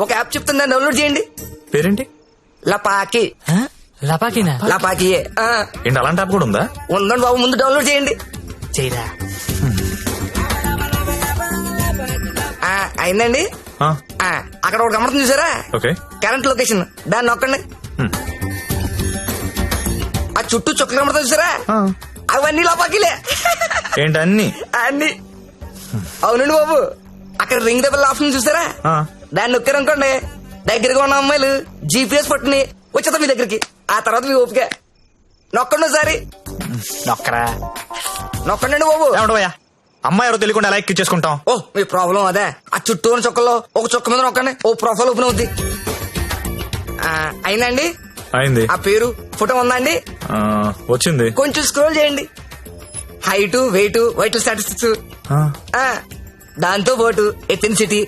ఒక యాప్ చెప్తుంది, దాన్ని డౌన్లోడ్ చేయండి. పేరేంటి? లపాకి. లపాకినా? లపాకియే. ఏంటి అలాంటి యాప్ కూడా ఉందా? ఉందండి బాబు, ముందు డౌన్లోడ్ చేయండి. చేయరా. అయిందండి. అక్కడ ఒకటి గమనం చూసారా? ఓకే. కరెంట్ లొకేషన్, దాన్ని నొక్కండి. ఆ చుట్టూ చుక్కలు కమర్తా చూసారా? అవన్నీ లపాకిలే. ఏంటి అన్ని? అన్ని. అవునండి బాబు, అక్కడ రింగ్ ద బెల్ ఆప్షన్ చూసారా? దాన్ని నొక్కారనుకోండి, దగ్గరగా ఉన్న అమ్మాయిలు జీపీఎస్ పట్టుని వచ్చేద్దాం మీ దగ్గరికి. ఆ తర్వాత మీ ఓపిక. నొక్కండి ఒకసారి. నొక్కరా. నొక్కండి బాబు. ఏమంటావయ్యా, అమ్మాయి ఎవరో తెలియకుండా ఎలా ఎక్కించేసుకుంటాం? ఓ మీ ప్రాబ్లం అదే. ఆ చుట్టూ ఉన్న చుక్కల్లో ఒక చుక్క మీద నొక్కండి, ఓ ప్రొఫైల్ ఓపెన్ అవుద్ది. అయిందండి. అయింది. ఆ పేరు ఫోటో ఉందా అండి? వచ్చింది. కొంచెం స్క్రోల్ చేయండి. హైట్, వెయిట్, వైటల్ స్టాటిస్టిక్స్, దాంతో పాటు ఎథెన్సిటీ,